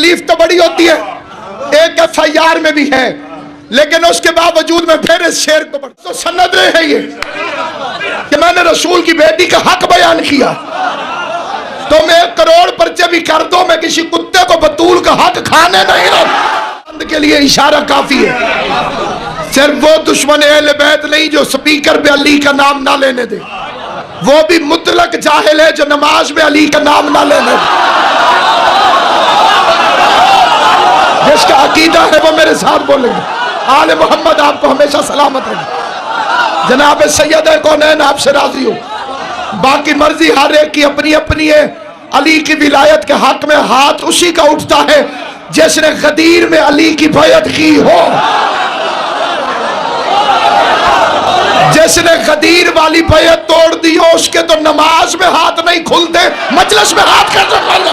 تکلیف تو بڑی ہوتی ہے، ایک FIR میں بھی ہے، لیکن اس کے باوجود میں پھر اس شعر کو پڑھتا تو سند ہے یہ کہ میں نے رسول کی بیٹی کا حق بیان کیا، تو میں 1 کروڑ پرچے بھی کر دو، میں کسی کتے کو بطول کا حق کھانے نہیں رہا۔ کے لیے اشارہ کافی ہے، صرف وہ دشمن اہل بیت نہیں جو سپیکر پہ علی کا نام نہ لینے دے، وہ بھی مطلق جاہل ہے جو نماز میں علی کا نام نہ لینے دے۔ جس کا عقیدہ ہے وہ میرے ساتھ بولیں گے، آل محمد آپ کو ہمیشہ سلامت رہے۔ جناب سید کونین آپ سے راضی ہو، باقی مرضی ہر ایک کی اپنی اپنی ہے۔ علی کی ولایت کے حق میں ہاتھ اسی کا اٹھتا ہے جس نے غدیر میں علی کی بیعت کی ہو، جس نے غدیر والی بیعت توڑ دی ہو اس کے تو نماز میں ہاتھ نہیں کھلتے، مجلس میں ہاتھ کیسے کھلتے؟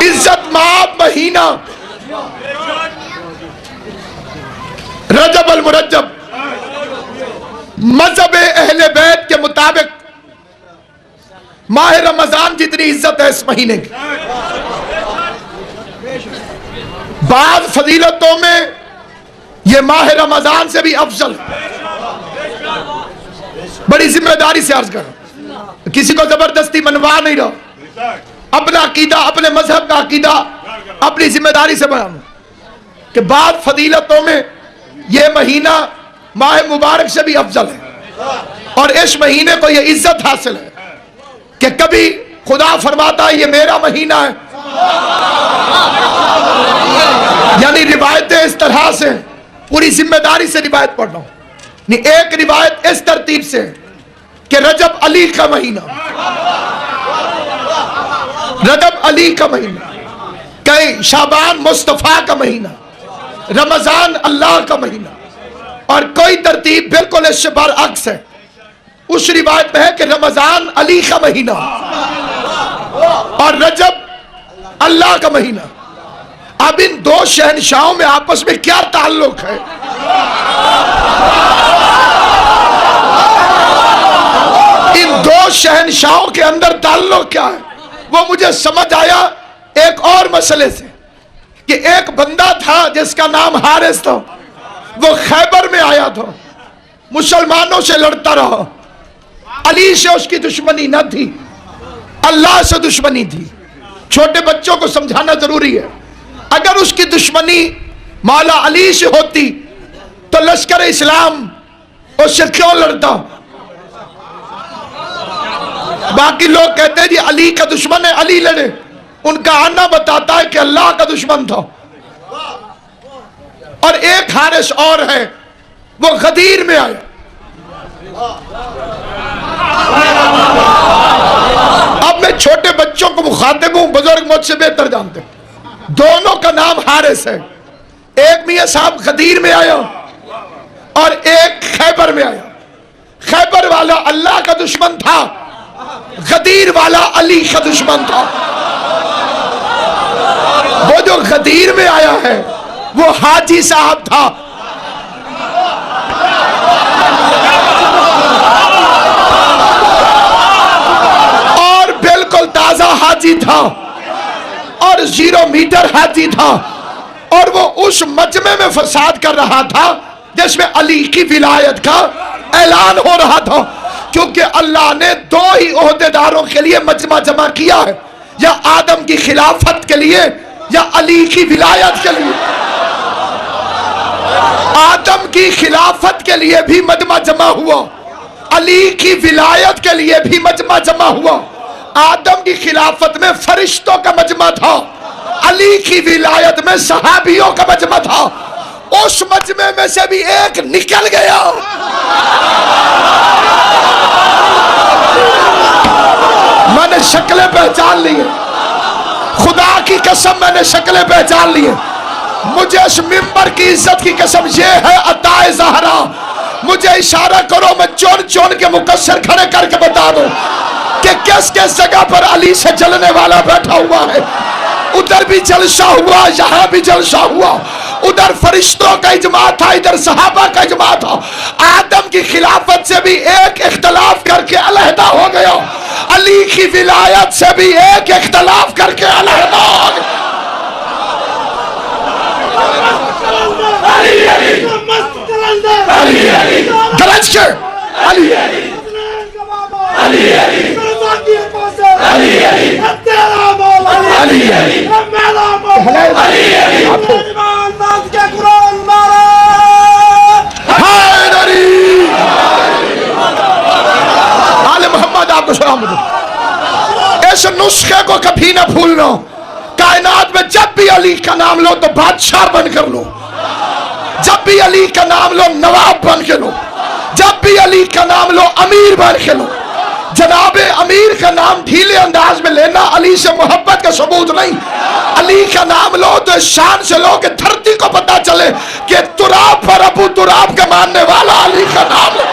عزت مآب مہینہ رجب المرجب مذہب اہل بیت کے مطابق ماہ رمضان جتنی عزت ہے اس مہینے کی، بعض فضیلتوں میں یہ ماہ رمضان سے بھی افضل ہے۔ بڑی ذمہ داری سے عرض کرو، کسی کو زبردستی منوا نہیں رہا، اپنا عقیدہ، اپنے مذہب کا عقیدہ اپنی ذمہ داری سے بیان کہ بعض فضیلتوں میں یہ مہینہ ماہ مبارک سے بھی افضل ہے، اور اس مہینے کو یہ عزت حاصل ہے کہ کبھی خدا فرماتا ہے یہ میرا مہینہ ہے، یعنی روایتیں اس طرح سے، پوری ذمہ داری سے روایت پڑھ رہا ہوں، ایک روایت اس ترتیب سے کہ رجب علی کا مہینہ، رجب علی کا مہینہ، کہیں شعبان مصطفیٰ کا مہینہ، رمضان اللہ کا مہینہ، اور کوئی ترتیب بالکل اس سے برعکس ہے۔ اس روایت میں ہے کہ رمضان علی کا مہینہ اور رجب اللہ کا مہینہ۔ اب ان دو شہنشاہوں میں آپس میں کیا تعلق ہے؟ ان دو شہنشاہوں کے اندر تعلق کیا ہے؟ وہ مجھے سمجھ آیا ایک اور مسئلے سے کہ ایک بندہ تھا جس کا نام حارث تھا، وہ خیبر میں آیا تھا، مسلمانوں سے لڑتا رہا، علی سے اس کی دشمنی نہ تھی، اللہ سے دشمنی تھی۔ چھوٹے بچوں کو سمجھانا ضروری ہے، اگر اس کی دشمنی مولا علی سے ہوتی تو لشکر اسلام اس سے کیوں لڑتا؟ باقی لوگ کہتے ہیں جی علی کا دشمن ہے علی لڑے، ان کا آنا بتاتا ہے کہ اللہ کا دشمن تھا۔ اور ایک حارث اور ہے، وہ غدیر میں آیا، اب میں چھوٹے بچوں کو مخاطب ہوں، بزرگ مجھ سے بہتر جانتے ہیں، دونوں کا نام حارث ہے، ایک میاں صاحب غدیر میں آیا اور ایک خیبر میں آیا۔ خیبر والا اللہ کا دشمن تھا، غدیر والا علی کا دشمن تھا۔ وہ جو غدیر میں آیا ہے وہ حاجی صاحب تھا، اور بالکل تازہ حاجی تھا، اور 0 میٹر حاجی تھا، اور وہ اس مجمع میں فساد کر رہا تھا جس میں علی کی ولایت کا اعلان ہو رہا تھا، کیونکہ اللہ نے 2 ہی عہدیداروں کے لیے مجمع جمع کیا ہے، یا آدم کی خلافت کے لیے یا علی کی ولایت کے لیے۔ آدم کی خلافت کے لیے بھی مجمع جمع ہوا، علی کی ولایت کے لیے بھی مجمع جمع ہوا۔ آدم کی خلافت میں فرشتوں کا مجمع تھا، علی کی ولایت میں صحابیوں کا مجمع تھا۔ اس مجمع میں سے بھی ایک نکل گیا، میں نے شکلیں پہچان لی ہیں، خدا کی قسم میں نے شکلیں پہچان لی ہیں۔ مجھے اس ممبر کی عزت کی قسم، یہ ہے عطا زہرا، مجھے اشارہ کرو میں چون چون کے مقصر کھڑے کر کے بتا دوں کہ کس کس جگہ پر علی سے جلنے والا بیٹھا ہوا ہے۔ ادھر بھی جلسہ ہوا، یہاں بھی جلسہ ہوا، ادھر فرشتوں کا اجماع تھا، ادھر صحابہ کا اجماع تھا. آدم کی خلافت سے بھی ایک اختلاف کر کے علیحدہ ہو گیا، علی کی ولایت سے بھی ایک اختلاف کر کے علیحدہ ہو گیا. گرج کے علی آل محمد آپ کو سلام دو. اس نسخے کو کبھی نہ بھولنا. کائنات میں جب بھی علی کا نام لو تو بادشاہ بن کر لو، جب بھی علی کا نام لو نواب بن کے لو، جب بھی علی کا نام لو امیر بن کے لو. جناب امیر کا نام ڈھیلے انداز میں لینا علی سے محبت کا ثبوت نہیں. علی کا نام لو تو اس شان سے لو کہ دھرتی کو پتا چلے کہ تراب پر ابو تراب کا ماننے والا علی کا نام لو.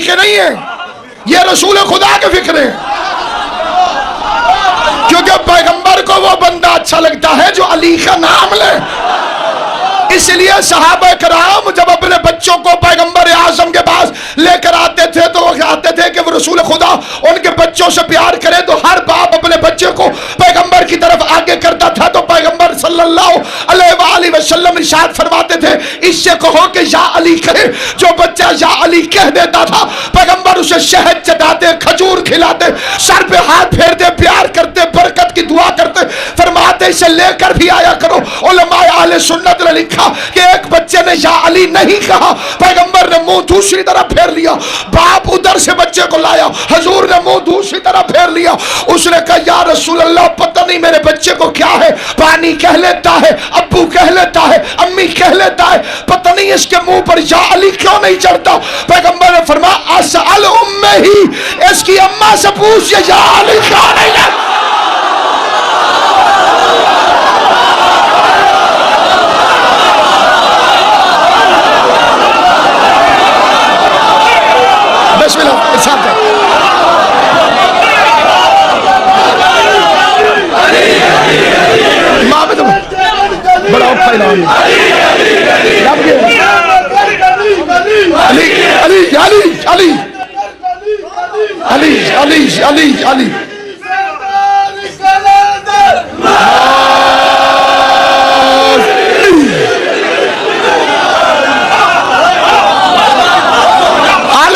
نہیں ہے، یہ رسول خدا کے فکر ہے. کیونکہ پیغمبر کو وہ بندہ اچھا لگتا ہے جو علی کا نام لے. اس لیے صحابہ کرام جب اپنے بچوں کو پیغمبر اعظم کے پاس لے کر آتے تھے تو وہ کہتے تھے کہ وہ رسول خدا ان کے بچوں سے پیار کرے. تو ہر باپ اپنے بچے کو پیغمبر کی طرف آگے کرتا تھا. تو پیغمبر صلی اللہ علیہ وآلہ وسلم ارشاد فرماتے تھے اس سے کہو کہ یا علی کہے. جو بچہ یا علی کہہ دیتا تھا پیغمبر اسے شہد چٹاتے، کھجور کھلاتے، سر پہ ہاتھ پھیرتے، پیار کرتے، برکت کی دعا کرتے. فرماتے اسے لے کر بھی آیا کرو. علماء اہل سنت نے لکھا کہ ایک بچے نے یا علی نہیں کہا، پیغمبر نے منہ دوسری طرف پھیر لیا. باپ ادھر سے بچے کو لایا، حضور نے منہ دوسری طرف پھیر لیا. اس نے کہا یا رسول اللہ پتہ نہیں میرے بچے کو کیا ہے، پانی کہہ لیتا ہے، ابو کہہ لیتا ہے، امی کہہ لیتا ہے، پتہ نہیں اس کے منہ پر یا علی کیوں نہیں چڑھتا. پیغمبر نے فرمایا اسأل امہ ہی، اس کی اماں سے پوچھ یا علی کیوں نہیں چڑھتا. بسم اللہ ارشاد کریں. امام تو بڑا پھیلاؤ علی علی علی علی علی علی علی علی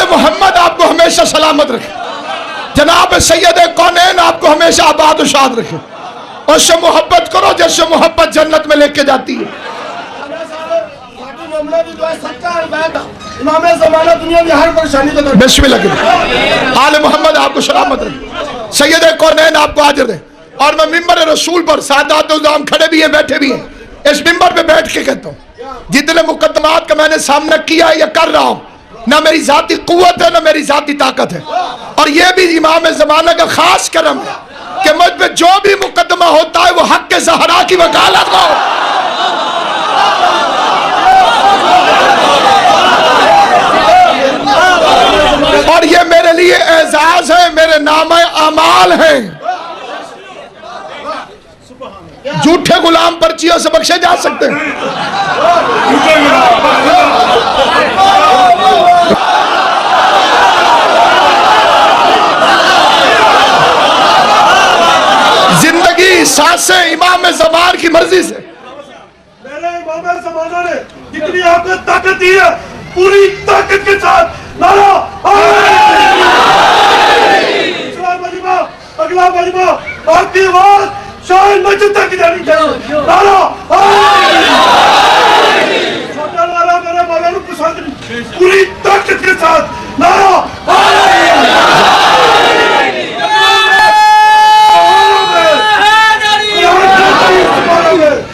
محمد آپ کو ہمیشہ سلامت رکھے. جناب سید کونین آپ کو ہمیشہ آباد و شاد رکھے. اور اس سے محبت کرو جس سے محبت جنت میں لے کے جاتی ہے. بسم اللہ. آل محمد آپ کو سلامت رکھے. سید کونین آپ کو حاضر دے. اور میں ممبر رسول پر سادات العظام کھڑے بھی ہیں بیٹھے بھی ہیں. اس ممبر پہ بیٹھ کے کہتا ہوں جتنے مقدمات کا میں نے سامنا کیا ہے یا کر رہا ہوں نہ میری ذاتی قوت ہے نہ میری ذاتی طاقت ہے. اور یہ بھی امام زمانہ کا خاص کرم ہے کہ مجھ پہ جو بھی مقدمہ ہوتا ہے وہ حق کے زہرا کی وکالت ہو. اور یہ میرے لیے اعزاز ہے، میرے نام اعمال ہیں. جھوٹے غلام پرچیوں سے بخشے جا سکتے ہیں. زندگی سانسیں امام زمان کی مرضی سے. میرے امام زمانہ نے جتنی آپ کو طاقت دی ہے پوری طاقت کے ساتھ نعرہ اگلا مجمع آپ کی آواز شاہد مسجد تک جانی چاہیے. نعرہ چھوٹا نعرہ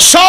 100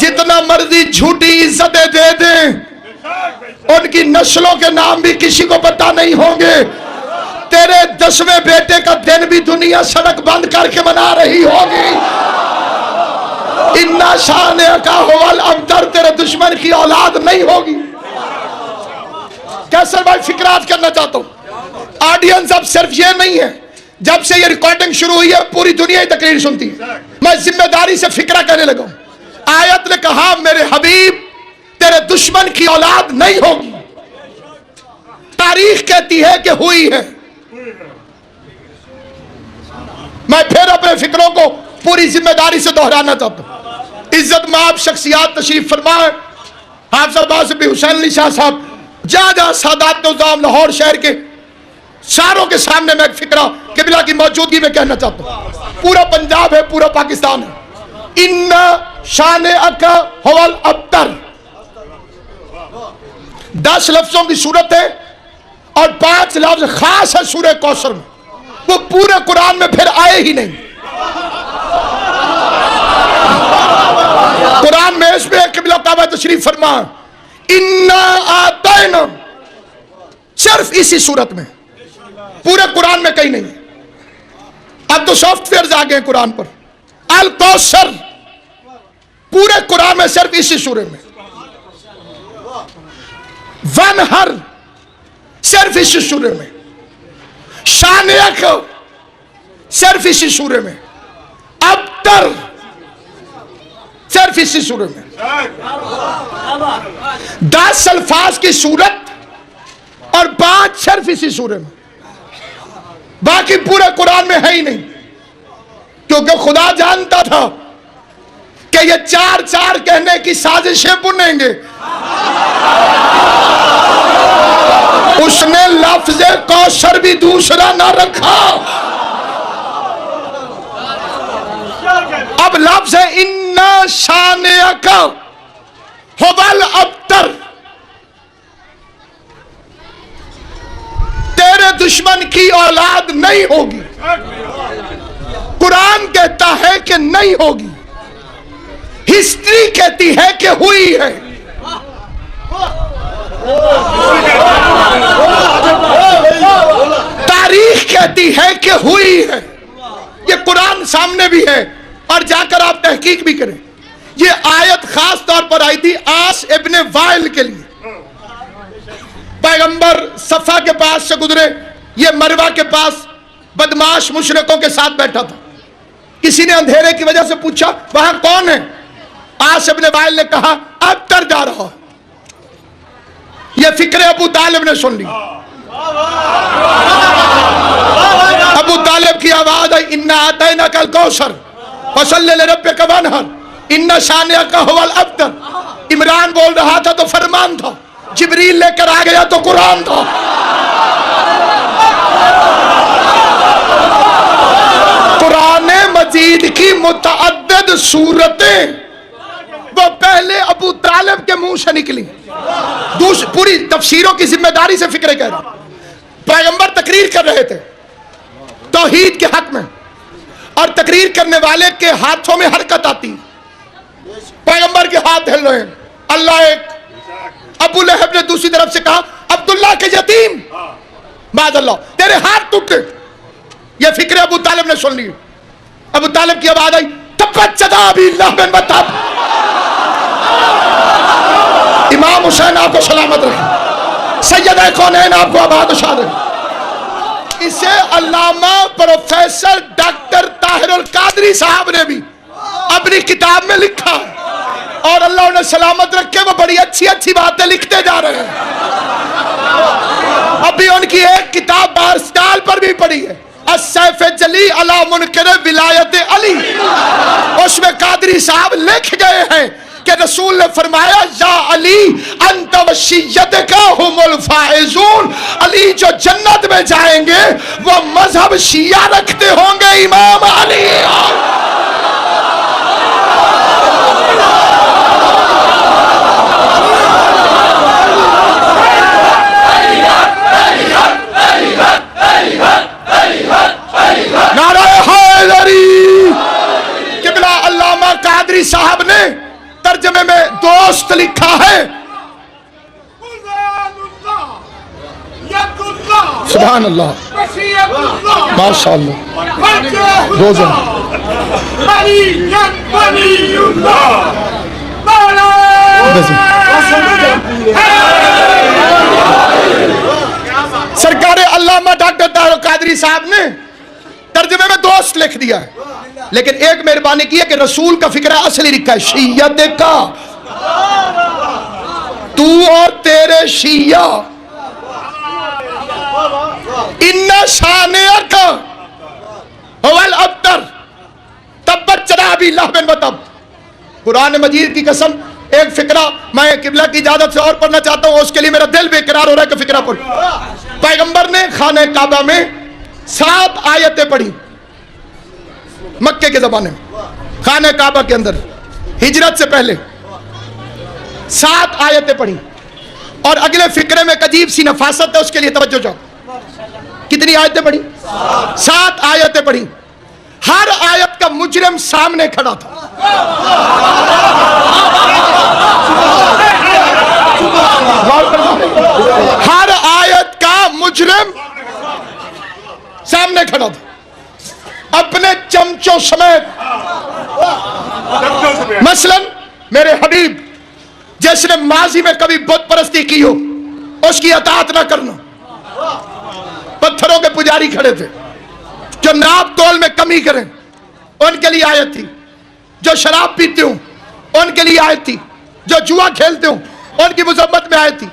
جتنا مرضی جھوٹی عزتیں دے دیں، ان کی نسلوں کے نام بھی کسی کو پتہ نہیں ہوں گے۔ تیرے 10ویں بیٹے کا دن بھی دنیا سڑک بند کر کے منا رہی ہوگی۔ اِنَّا شَانِئَکَ هُوَ الْأَبْتَرُ، تیرے دشمن کی اولاد نہیں ہوگی۔ کیسر بھائی فکرات کرنا چاہتا ہوں، آڈینس اب صرف یہ نہیں ہے، جب سے یہ ریکارڈنگ شروع ہوئی ہے پوری دنیا ہی تقریر سنتی ہے۔ میں ذمہ داری سے فکرہ کہنے لگا ہوں، آیت نے کہا میرے حبیب تیرے دشمن کی اولاد نہیں ہوگی، تاریخ کہتی ہے کہ ہوئی ہے۔ میں پھر اپنے فکروں کو پوری ذمہ داری سے دہرانا چاہتا ہوں۔ عزت مآب شخصیات تشریف فرمائے، حافظ عباس بن حسین علی شاہ صاحب، جہاں سادات نظام لاہور شہر کے ساروں کے سامنے میں ایک فکرہ قبلہ کی موجودگی میں کہنا چاہتا ہوں۔ پورا پنجاب ہے، پورا پاکستان ہے۔ اِنَّا شَانِئَکَ هُوَ الْأَبْتَرُ 10 لفظوں کی صورت ہے اور 5 لفظ خاص ہے سورہ کوثر میں، وہ پورے قرآن میں پھر آئے ہی نہیں۔ قرآن میں اس میں قبلہ کعبہ تشریف فرما، اِنَّا آتَيْنَا، صرف اسی صورت میں، پورے قرآن میں کہیں نہیں۔ اب تو سافٹ ویئرز آ گئے قرآن پر، الکوثر پورے قرآن میں صرف اسی سورے میں، ونہر صرف اسی سورے میں، شانیک صرف اسی سورے میں، ابتر صرف اسی سورے میں۔ 10 الفاظ کی صورت اور 5 صرف اسی سورے میں، باقی پورے قرآن میں ہے ہی نہیں، کیونکہ خدا جانتا تھا کہ یہ 4 کہنے کی سازشیں بنیں گے۔ اس نے لفظ کوثر بھی دوسرا نہ رکھا، اب لفظ ہے اِنَّا شَانِئَکَ هُوَ الْأَبْتَرُ، تیرے دشمن کی اولاد نہیں ہوگی۔ قرآن کہتا ہے کہ نہیں ہوگی، ہسٹری کہتی ہے کہ ہوئی ہے۔ تاریخ کہتی ہے کہ ہوئی ہے، یہ قرآن سامنے بھی ہے، اور جا کر آپ تحقیق بھی کریں۔ یہ آیت خاص طور پر آئی تھی آس ابن وائل کے لیے، پیغمبر صفا کے پاس سے گزرے، یہ مروہ کے پاس بدماش مشرکوں کے ساتھ بیٹھا تھا، کسی نے اندھیرے کی وجہ سے پوچھا وہاں کون ہے؟ آس ابن وائل نے کہا ابتر جا رہا، یہ فکر ابو طالب نے سن لی۔ ابو طالب کی آواز ہے اِنَّا آتَيْنَاكَ الْكَوْثَرَ فَصَلِّ لِرَبِّكَ وَانْحَرْ اِنَّا شَانِئَكَ هُوَ الْأَبْتَرُ۔ عمران بول رہا تھا تو فرمان تھا، جبریل لے کر آ گیا تو قرآن تھا۔ قرآن مجید کی متعدد صورتیں وہ پہلے ابو طالب کے منہ سے نکلی، پوری تفسیروں کی ذمہ داری سے فکر کہہ رہا۔ پیغمبر تقریر کر رہے تھے توحید کے حق میں، اور تقریر کرنے والے کے ہاتھوں میں حرکت آتی، پیغمبر کے ہاتھ ہل رہے ہیں، اللہ ایک۔ ابو لہب نے دوسری طرف سے کہا عبداللہ کے یتیم معاذ اللہ تیرے ہاتھ ٹوٹے، یہ فکر ابو طالب نے سن لی۔ ابو طالب کی آواز آئی تبت یدا ابی لہب وتب، امام حسین آپ کو سلامت رکھے، سیدہ کونین آپ کو آباد و شاد رکھے۔ اسے علامہ پروفیسر ڈاکٹر طاہر القادری صاحب نے بھی اپنی کتاب میں لکھا، اور اللہ انہیں سلامت رکھے، وہ بڑی اچھی باتیں لکھتے جا رہے ہیں۔ ابھی ان کی ایک کتاب بارسٹال پر بھی پڑھی ہے، السیف جلی علی منکر ولایت علی، اس میں قادری صاحب لکھ گئے ہیں کہ رسول نے فرمایا یا علی انت و شیعتک هم الفائزون، علی جو جنت میں جائیں گے وہ مذہب شیعہ رکھتے ہوں گے، امام علی۔ نعرہ حیدری۔ قبلہ علامہ قادری صاحب نے ترجمے میں دوست لکھا ہے. سبحان اللہ, ماشاء اللہ. روزہ سرکار علامہ ڈاکٹر طاہر قادری صاحب نے ترجمے میں دوست لکھ دیا ہے, لیکن ایک مہربانی کی ہے کہ رسول کا فکرہ اصلی لکھا ہے شیعت کا. تو اور تیرے شیعہ ان شانئک هو الابتر تبت یدا ابی لہب وتب. قرآن مجید کی قسم, ایک فقرہ میں قبلہ کی اجازت سے اور پڑھنا چاہتا ہوں, اس کے لیے میرا دل بے قرار ہو رہا ہے کہ فقرہ پڑھ. پیغمبر نے خانہ کعبہ میں 7 آیتیں پڑھی مکے کے زمانے میں, خانہ کعبہ کے اندر ہجرت سے پہلے 7 آیتیں پڑھی. اور اگلے فقرے میں ایک عجیب سی نفاست ہے, اس کے لیے توجہ جاؤ. کتنی آیتیں پڑھی؟ 7 آیتیں پڑھی. ہر آیت کا مجرم سامنے کھڑا تھا. ہر آیت کا مجرم سامنے کھڑا تھا اپنے چمچوں سمیت. مثلا میرے حبیب جس نے ماضی میں کبھی بت پرستی کی ہو اس کی اطاعت نہ کرنا. پتھروں کے پجاری کھڑے تھے, جو ناپ تول میں کمی کریں ان کے لیے آیت تھی. جو شراب پیتے ہوں ان کے لیے آیت تھی. جو جوا کھیلتے ہوں ان کی مذمت میں آیت تھی.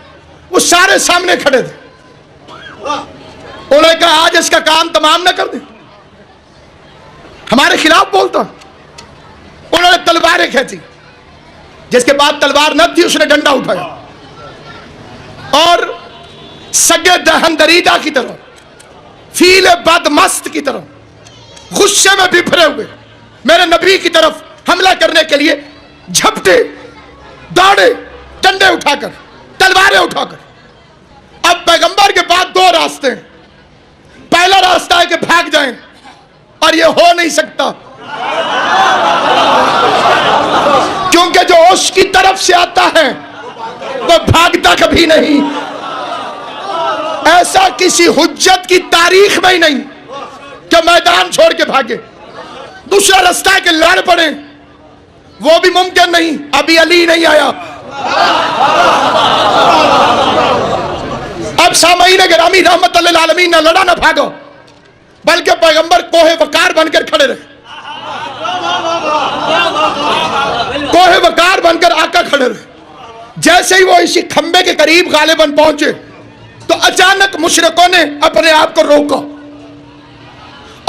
وہ سارے سامنے کھڑے تھے. انہوں نے کہا آج اس کا کام تمام نہ کر دیں, ہمارے خلاف بولتا. انہوں نے تلواریں کھینچی, جس کے بعد تلوار نہ تھی اس نے ڈنڈا اٹھایا اور سگے دہن دریدہ کی طرح, فیل بد مست کی طرح غصے میں بفرے ہوئے میرے نبی کی طرف حملہ کرنے کے لیے جھپٹے, دوڑے, ڈنڈے اٹھا کر, تلواریں اٹھا کر. اب پیغمبر کے بعد 2 راستے ہیں. پہلا راستہ ہے کہ بھاگ جائیں, اور یہ ہو نہیں سکتا کیونکہ جو اس کی طرف سے آتا ہے وہ بھاگتا کبھی نہیں. ایسا کسی حجت کی تاریخ میں ہی نہیں کہ میدان چھوڑ کے بھاگے. دوسرا راستہ ہے کہ لڑ پڑے, وہ بھی ممکن نہیں, ابھی علی نہیں آیا. اب سامعین گرامی رحمت اللہ العالمین نہ لڑا نہ بھاگو, بلکہ پیغمبر کوہ وقار بن کر کھڑے رہے. کوہ وقار بن کر آقا کھڑے رہے. جیسے ہی وہ اسی کھمبے کے قریب غالباً پہنچے تو اچانک مشرکوں نے اپنے آپ کو روکا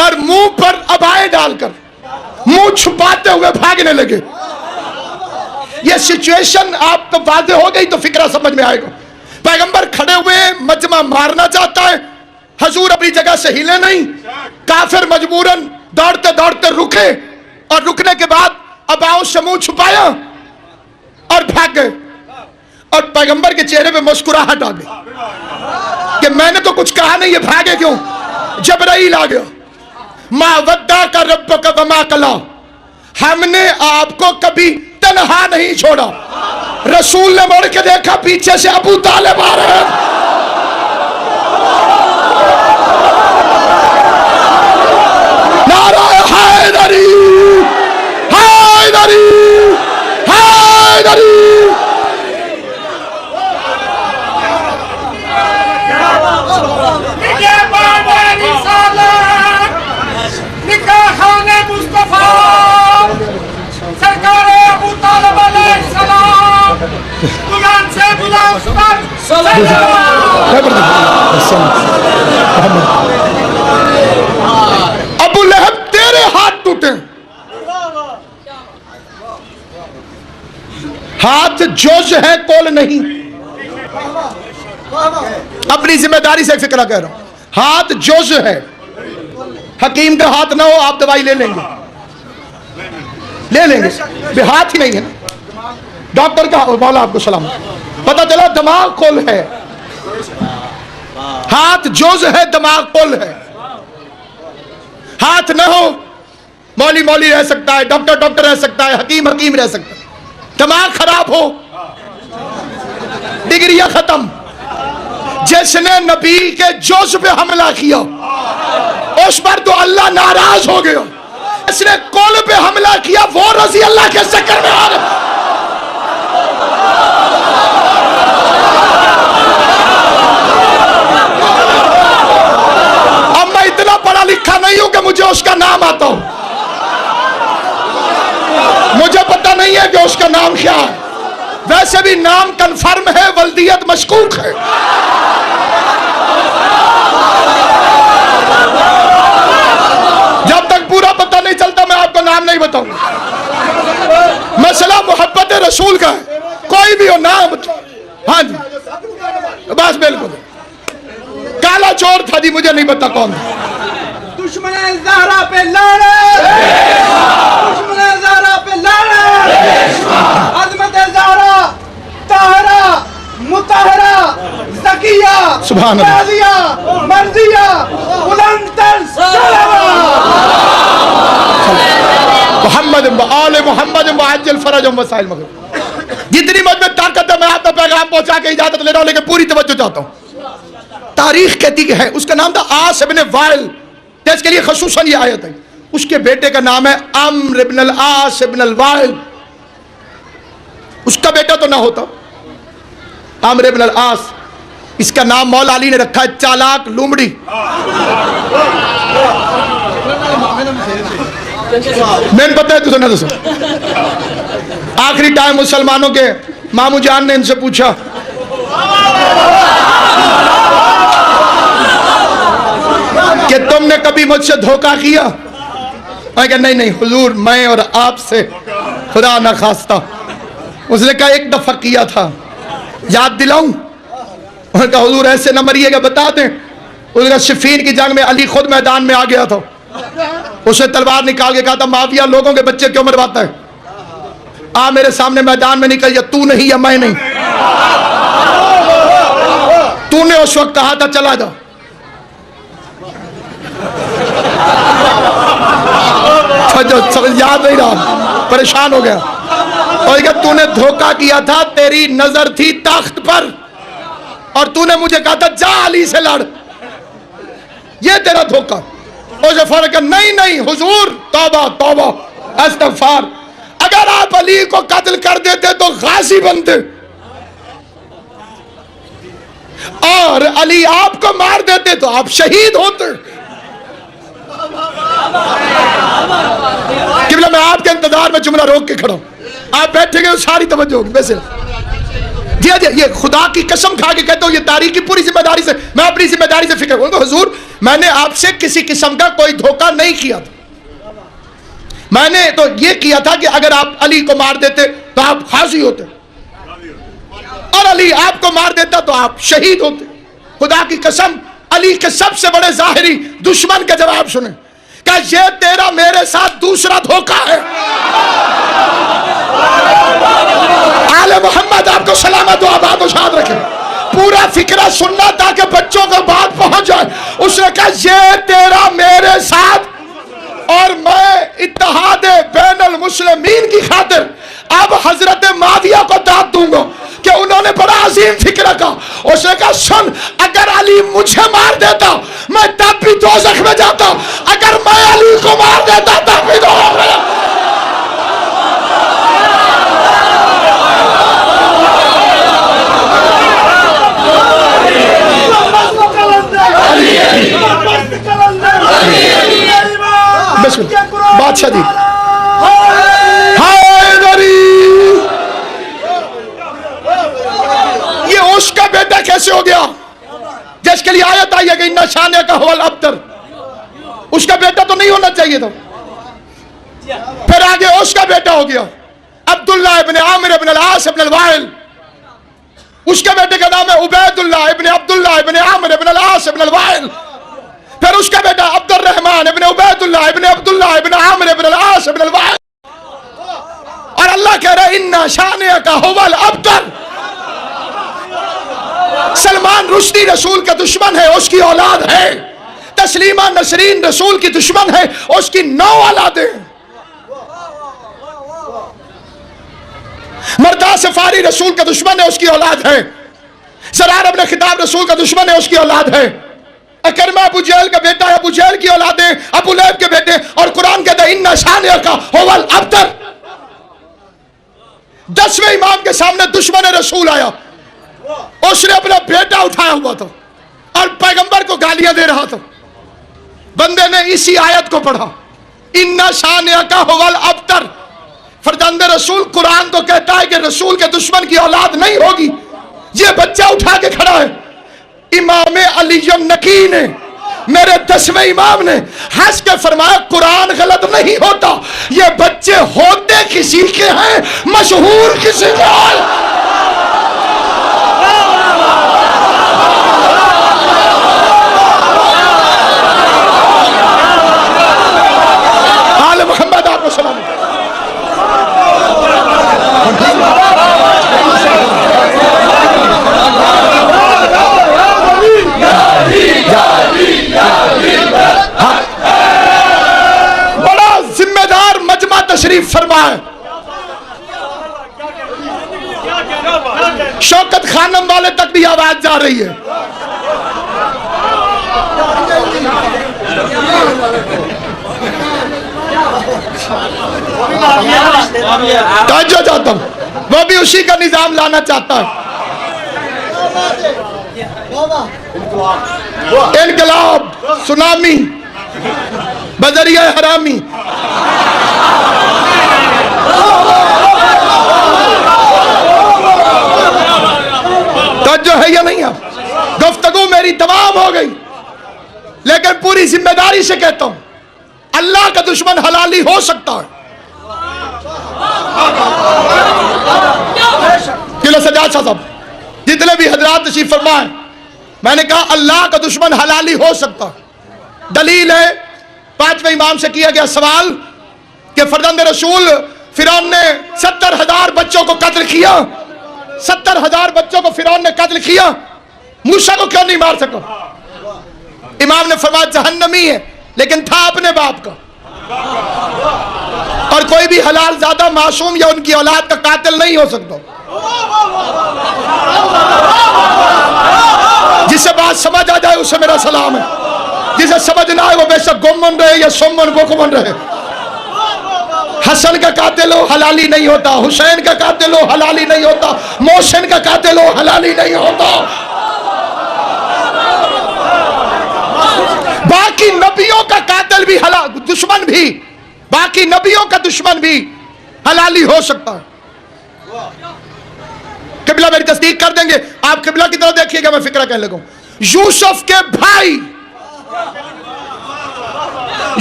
اور منہ پر ابائے ڈال کر منہ چھپاتے ہوئے بھاگنے لگے. یہ سچویشن آپ کو واضح ہو گئی تو فکرہ سمجھ میں آئے گا. پیغمبر کھڑے ہوئے مجمع مارنا چاہتا ہے, حضور اپنی جگہ سے ہلے نہیں. کافر مجبوراً دوڑتے دوڑتے رکے اور رکنے کے بعد اباؤں سے منہ چھپایا اور بھاگ گئے. اور پیغمبر کے چہرے پہ مسکراہٹ آ گئی کہ میں نے تو کچھ کہا نہیں, یہ بھاگے کیوں؟ جبرائیل آ گیا. ما ودعک ربک وما قلی, ہم نے آپ کو کبھی تنہا نہیں چھوڑا. رسول نے مڑ کے دیکھا, پیچھے سے ابو طالب آ رہے ہیں. نعرہ حیدری, حیدری, حیدری. ابو لہب تیرے ہاتھ ٹوٹے, ہاتھ جوز ہے کول نہیں. اپنی ذمہ داری سے فکرہ کہہ رہا ہوں, ہاتھ جوز ہے. حکیم کا ہاتھ نہ ہو آپ دوائی لے لیں گے, لے لیں گے, ہاتھ ہی نہیں ہے نا. ڈاکٹر کا مولا آپ کو سلام, پتہ چلا دماغ کول ہے. ہاتھ جوز ہے, دماغ کول ہے. ہاتھ نہ ہو مولی مولی رہ سکتا ہے, ڈاکٹر ڈاکٹر رہ سکتا ہے, حکیم حکیم رہ سکتا ہے. دماغ خراب ہو، ڈگریاں ختم. جس نے نبی کے جوز پہ حملہ کیا اس پر تو اللہ ناراض ہو گیا. اس نے کل پہ حملہ کیا وہ رضی اللہ کے چکر میں آ گیا. اب میں اتنا پڑھا لکھا نہیں ہوں کہ مجھے اس کا نام آتا ہو. مجھے پتہ نہیں ہے کہ اس کا نام کیا ہے. ویسے بھی نام کنفرم ہے، ولدیت مشکوک ہے. جب تک پورا پتہ نہیں چلتا میں آپ کو نام نہیں بتاؤں. مسئلہ محبت رسول کا ہے، کوئی بھی ہو نام. ہاں جی بس بالکل. کالا چور تھا جی، مجھے نہیں پتا کون تھا. دشمن زہرا پہ لڑے، دشمن زہرا پہ لڑے، عظمت زہرا طاہرہ مطہرہ زکیہ سبحان اللہ، راضیہ مرضیہ بلند تر صلوات محمد آل محمد معجل فرج مسائل مغرب. جتنی مجھ میں طاقت ہے میں آپ تک پیغام پہنچا کے اجازت لے رہا ہوں، لیکن پوری توجہ چاہتا ہوں. تاریخ کہتی ہے اس کا نام تھا عاص ابن وائل، جس کے لیے خصوصاً یہ آیت ہے. اس کے بیٹے کا نام ہے عمرو ابن العاص ابن الوائل. اس کا بیٹا تو نہ ہوتا عمرو ابن العاص. اس کا نام مولا علی نے رکھا ہے چالاک لومڑی. میں نے پتہ ہے تو سنا تو آخری ٹائم مسلمانوں کے مامو جان نے ان سے پوچھا کہ تم نے کبھی مجھ سے دھوکہ کیا؟ میں کہا نہیں حضور، میں اور آپ سے خدا نہ خواستہ. اس نے کہا ایک دفعہ کیا تھا، یاد دلاؤں؟ انہوں نے کہا حضور ایسے نہ مریے گا، بتا دیں. اس نے کہا صفین کی جنگ میں علی خود میدان میں آ گیا تھا. اس نے تلوار نکال کے کہا تھا معاویہ لوگوں کے بچے کیوں مرواتا ہے؟ آ میرے سامنے میدان میں نکل، یا تو نہیں یا میں نہیں. تو نے اس وقت کہا تھا چلا جا. یاد نہیں رہا، پریشان ہو گیا. اور کہ تو نے دھوکہ کیا تھا، تیری نظر تھی تخت پر اور تو نے مجھے کہا تھا جا علی سے لڑ. یہ تیرا دھوکہ. اسے فرق ہے نہیں حضور، توبہ توبہ استغفار. اگر آپ علی کو قتل کر دیتے تو غازی بنتے، اور علی آپ کو مار دیتے تو آپ شہید ہوتے. قبلہ میں آپ کے انتظار میں جملہ روک کے کھڑا ہوں، آپ بیٹھے گئے ساری توجہ ہوگی. ویسے جی یہ خدا کی قسم کھا کے کہتا ہوں، یہ تاریخ کی پوری ذمہ داری سے، میں اپنی ذمہ داری سے فکر کروں. حضور میں نے آپ سے کسی قسم کا کوئی دھوکہ نہیں کیا تھا. میں نے تو یہ کیا تھا کہ اگر آپ علی کو مار دیتے تو آپ غازی ہوتے، اور علی آپ کو مار دیتا تو آپ شہید ہوتے. خدا کی قسم علی کے سب سے بڑے ظاہری دشمن کا جواب سنیں کہ یہ تیرا میرے ساتھ دوسرا دھوکہ ہے. آل محمد آپ کو سلامت و آباد و شاد رکھے. پورا فکرہ سننا تاکہ بچوں کو بات پہنچ جائے. اس نے کہا یہ تیرا میرے ساتھ، اور میں اتحاد بین المسلمین کی خاطر اب حضرت معاویہ کو داد دوں گا کہ انہوں نے بڑا عظیم فکر کا. اس نے کہا سن، اگر علی مجھے مار دیتا میں تب بھی دوزخ میں جاتا، اگر میں علی کو مار دیتا تب بھی دوزخ میں جاتا. بادشاہ جی یہ اس کا بیٹا کیسے ہو گیا جس کے لیے آیت آئی ہے کہ انہ شانہ کا ہوا الابتر؟ اس کا بیٹا تو نہیں ہونا چاہیے تھا. پھر آگے اس کا بیٹا ہو گیا عبداللہ ابن عامر ابن العاص ابن الوائل. اس کے بیٹے کا نام ہے عبید اللہ ابن عبداللہ ابن عامر ابن العاص ابن الوائل. پھر اس کا بیٹا عبد الرحمن ابن عبید اللہ ابن عبداللہ ابن عامر ابن العاص ابن الوائل. اور اللہ کہہ رہا ہے انہ شانہ کا ہوا الابتر. سلمان رشدی رسول کا دشمن ہے، اس کی اولاد ہے. تسلیمہ نسرین رسول کی دشمن ہے، اس کی 9 اولادیں. مردہ سفاری رسول کا دشمن ہے، اس کی اولاد ہے. زرار ابن خطاب رسول کا دشمن ہے، اس کی اولاد ہے. اکرمہ ابو جہل کا بیٹا ہے، ابو جہل کی اولادیں، ابو لہب کے بیٹے. اور قرآن کہتا ہے ان شانئک ھو الابتر. 10ویں امام کے سامنے دشمن رسول آیا، اس نے اپنا بیٹا اٹھایا ہوا تھا اور پیغمبر کو گالیاں دے رہا تھا. بندے نے اسی آیت کو پڑھا، ان شانئک ھو الابتر. فرزند رسول قرآن تو کہتا ہے کہ رسول کے دشمن کی اولاد نہیں ہوگی. یہ بچہ اٹھا کے کھڑا ہے. امام علی النقی نے، میرے 10ویں امام نے ہنس کے فرمایا قرآن غلط نہیں ہوتا، یہ بچے ہوتے کسی کے ہیں، مشہور کسی کے ہیں. آل محمد آپ کو سلام. بڑا ذمہ دار مجمع تشریف فرمائے. شوکت خانم والے تک بھی آواز جا رہی ہے. توجہ چاہتا ہوں، وہ بھی اسی کا نظام لانا چاہتا ہے. انقلاب، سونامی، بذریعہ حرامی. توجہ ہے یا نہیں؟ اب گفتگو میری تمام ہو گئی، لیکن پوری ذمہ داری سے کہتا ہوں اللہ کا دشمن حلالی ہو سکتا ہے. قلعہ سجاد شاہ صاحب جتنے بھی حضرات تشریف فرمائیں، میں نے کہا اللہ کا دشمن حلالی ہو سکتا ہے. دلیل ہے 5ویں امام سے کیا گیا سوال کہ فرزند رسول فرعون نے 70,000 بچوں کو قتل کیا، 70,000 بچوں کو فرعون نے قتل کیا، موسیٰ کو کیوں نہیں مار سکا؟ امام نے فرمایا جہنمی ہے لیکن تھا اپنے باپ کا. اور کوئی بھی حلال زادہ معصوم یا ان کی اولاد کا قاتل نہیں ہو سکتا. جسے بات سمجھ آ جائے اسے میرا سلام ہے، جسے سمجھ نہ آئے وہ بے شک گمن رہے یا سمن بکمن رہے. حسن کا قاتل ہو حلالی نہیں ہوتا، حسین کا قاتل ہو حلالی نہیں ہوتا، محسن کا قاتل ہو حلالی نہیں ہوتا. باقی نبیوں کا قاتل بھی دشمن بھی، باقی نبیوں کا دشمن بھی حلالی ہو سکتا ہے. قبلہ میری تصدیق کر دیں گے؟ آپ قبلہ کی طرف دیکھیے گا، میں فکرہ کہنے لگوں. یوسف کے بھائی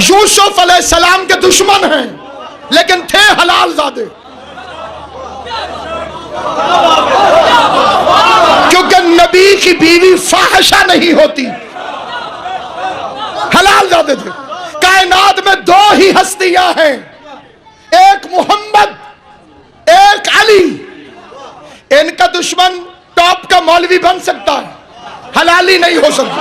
یوسف علیہ السلام کے دشمن ہیں لیکن تھے حلال زادے، کیونکہ نبی کی بیوی فاحشہ نہیں ہوتی، حلال زادے تھے. کائنات میں 2 ہی ہستیاں ہیں، ایک محمد، ایک علی. ان کا دشمن ٹاپ کا مولوی بن سکتا ہے، حلالی نہیں ہو سکتا.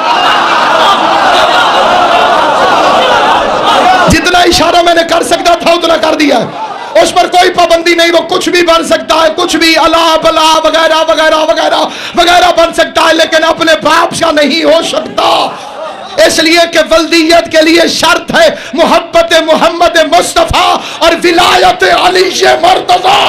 جتنا اشارہ میں نے کر سکتا تھا اتنا کر دیا ہے، اس پر کوئی پابندی نہیں. وہ کچھ بھی بن سکتا ہے، کچھ بھی الا بلا وغیرہ وغیرہ وغیرہ وغیرہ بن سکتا ہے، لیکن اپنے باپ سے نہیں ہو سکتا. اس لیے کہ ولدیت کے لیے شرط ہے محبت محمد مصطفیٰ اور ولایت علی مرتضیٰ.